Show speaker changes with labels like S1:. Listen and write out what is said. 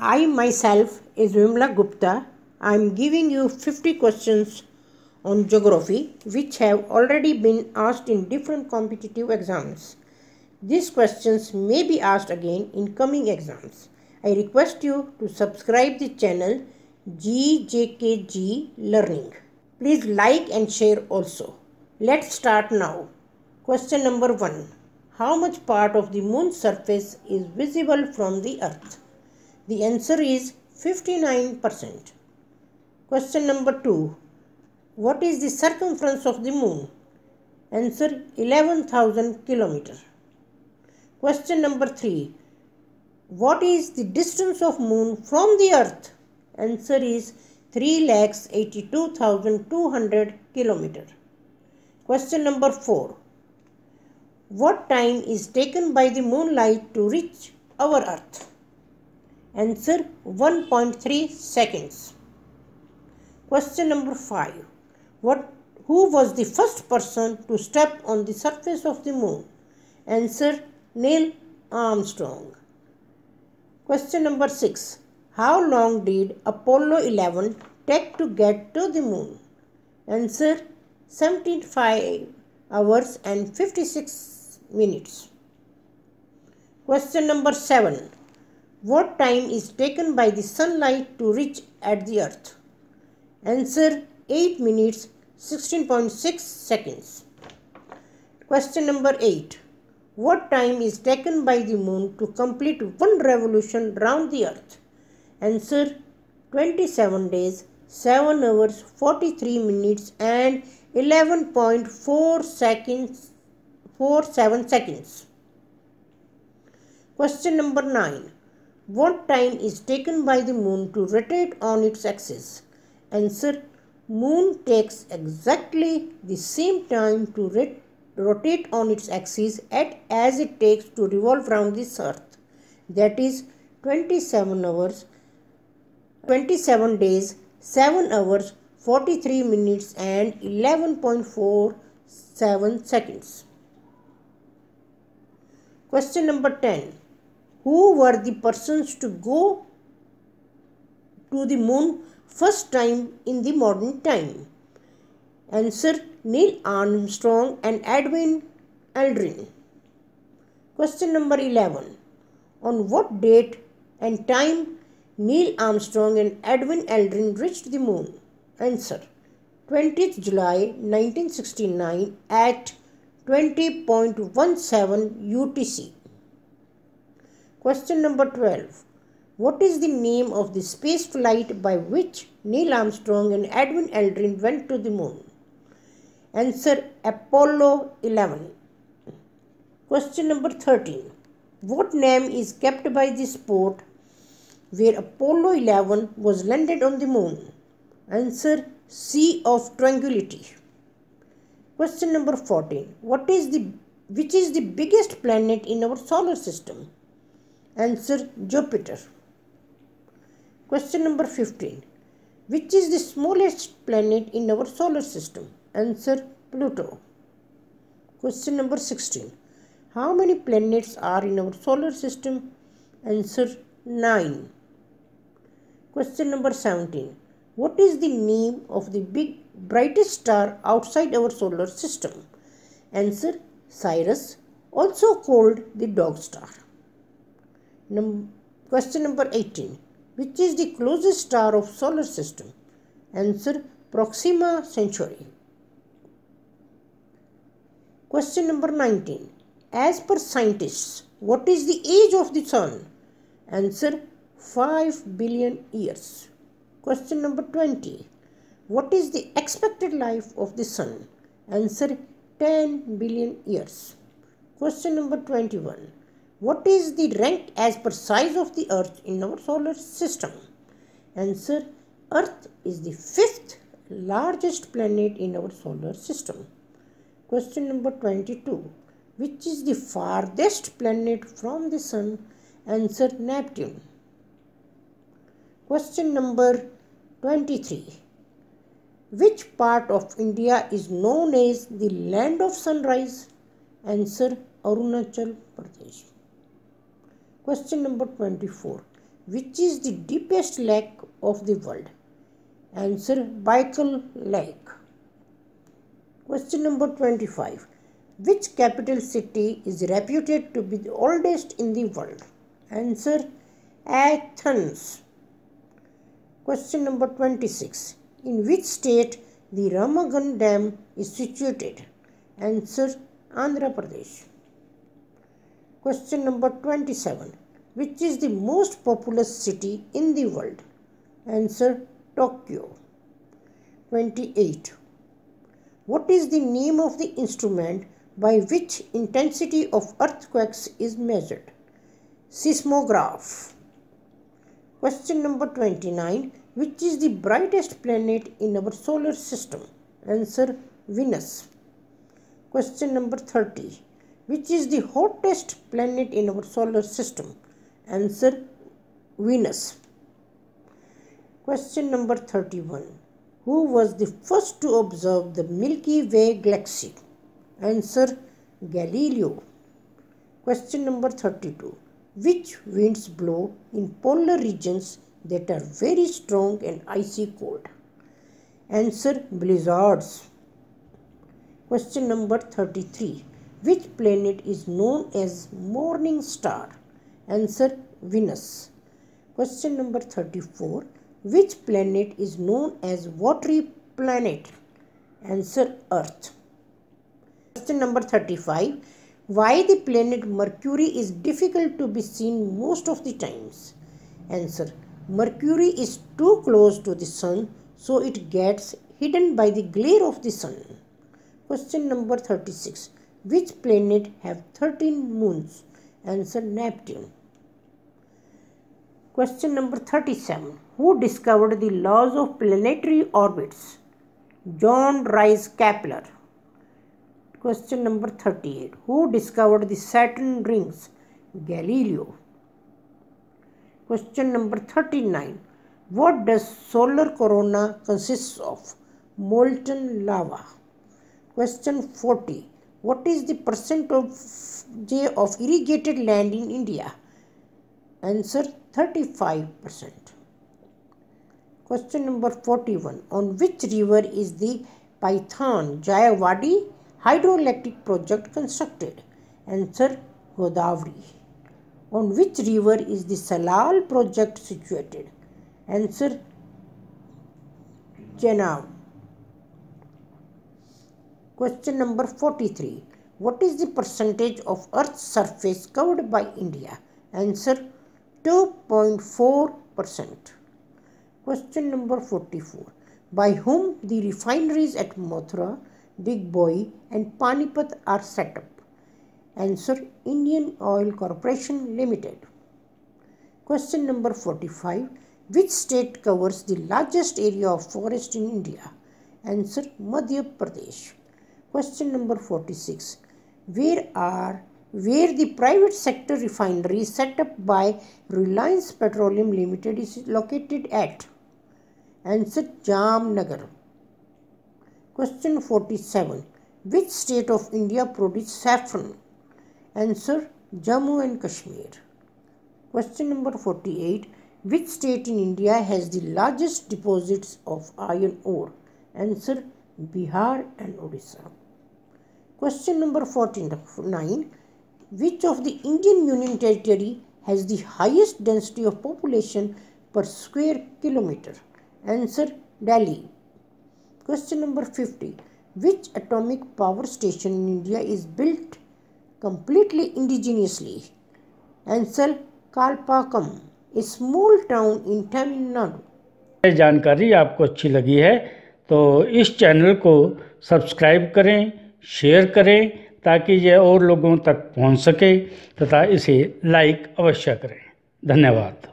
S1: I myself is Vimla Gupta. I am giving you 50 questions on geography which have already been asked in different competitive exams. These questions may be asked again in coming exams. I request you to subscribe the channel GJKG Learning. Please like and share also. Let's start now. Question number 1. How much part of the moon's surface is visible from the earth? The answer is 59%. Question number 2. What is the circumference of the moon? Answer 11,000 km. Question number 3. What is the distance of moon from the earth? Answer is 3,82,200 km. Question number 4. What time is taken by the moonlight to reach our earth? Answer 1.3 seconds. Question number 5. Who was the first person to step on the surface of the moon? Answer Neil Armstrong. Question number 6. How long did Apollo 11 take to get to the moon? Answer 75 hours and 56 minutes. Question number 7. What time is taken by the sunlight to reach at the earth? Answer 8 minutes 16.6 seconds. Question number 8. What time is taken by the moon to complete one revolution round the earth? Answer 27 days, 7 hours, 43 minutes and 11.47 seconds. Question number 9. What time is taken by the moon to rotate on its axis? Answer. Moon takes exactly the same time to rotate on its axis as it takes to revolve round this earth. That is 27 days, 7 hours, 43 minutes and 11.47 seconds. Question number 10. Who were the persons to go to the moon first time in the modern time? Answer Neil Armstrong and Edwin Aldrin. Question number 11. On what date and time Neil Armstrong and Edwin Aldrin reached the moon? Answer 20th July 1969 at 20.17 UTC. Question number 12. What is the name of the space flight by which Neil Armstrong and Edwin Aldrin went to the moon? Answer Apollo 11. Question number 13. What name is kept by the sport where Apollo 11 was landed on the moon? Answer Sea of Tranquility. Question number 14. Which is the biggest planet in our solar system? Answer Jupiter. Question number 15. Which is the smallest planet in our solar system? Answer Pluto. Question number 16. How many planets are in our solar system? Answer 9. Question number 17. What is the name of the brightest star outside our solar system? Answer Sirius, also called the dog star. Question number 18. Which is the closest star of solar system? Answer Proxima Centauri. Question number 19. As per scientists, what is the age of the sun? Answer 5 billion years. Question number 20. What is the expected life of the sun? Answer 10 billion years. Question number 21. What is the rank as per size of the earth in our solar system? Answer. Earth is the 5th largest planet in our solar system. Question number 22. Which is the farthest planet from the sun? Answer Neptune. Question number 23. Which part of India is known as the land of sunrise? Answer Arunachal Pradesh. Question number 24. which is the deepest lake of the world? Answer, Baikal Lake. Question number 25. Which capital city is reputed to be the oldest in the world? Answer, Athens. Question number 26. In which state the Ramagan Dam is situated? Answer, Andhra Pradesh. Question number 27. Which is the most populous city in the world? Answer, Tokyo. 28. What is the name of the instrument by which intensity of earthquakes is measured? Seismograph. Question number 29. Which is the brightest planet in our solar system? Answer, Venus. Question number 30. Which is the hottest planet in our solar system? Answer, Venus. Question number 31. Who was the first to observe the Milky Way galaxy? Answer, Galileo. Question number 32. Which winds blow in polar regions that are very strong and icy cold? Answer, blizzards. Question number 33. Which planet is known as morning star? Answer, Venus. Question number 34. Which planet is known as watery planet? Answer, Earth. Question number 35. Why the planet Mercury is difficult to be seen most of the times? Answer, Mercury is too close to the sun, so it gets hidden by the glare of the sun. Question number 36. Which planet have 13 moons? Answer, Neptune. Question number 37. Who discovered the laws of planetary orbits? John Rice Kepler. Question number 38. Who discovered the Saturn rings? Galileo. Question number 39. What does solar corona consist of? Molten lava. Question 40. What is the percentage of irrigated land in India? Answer, 35%. Question number 41. On which river is the Python-Jayawadi hydroelectric project constructed? Answer, Godavari. On which river is the Salal project situated? Answer, Chenab. Question number 43. What is the percentage of Earth's surface covered by India? Answer, 2.4%. Question number 44. By whom the refineries at Mathura, Digboi and Panipat are set up? Answer, Indian Oil Corporation Limited. Question number 45. Which state covers the largest area of forest in India? Answer, Madhya Pradesh. Question number 46. Where the private sector refinery set up by Reliance Petroleum Limited is located at? Answer, Jamnagar. Question 47. Which state of India produces saffron? Answer, Jammu and Kashmir. Question number 48. Which state in India has the largest deposits of iron ore? Answer, Bihar and Odisha. Question number 49. Which of the Indian Union Territory has the highest density of population per square kilometer? Answer, Delhi. Question number 50. Which atomic power station in India is built completely indigenously? Answer, Kalpakkam, a small town in Tamil Nadu.
S2: जानकारी आपको अच्छी लगी है तो इस channel को subscribe करें, share करें ताकि यह और लोगों तक पहुंच सके तथा इसे लाइक अवश्य करें। धन्यवाद।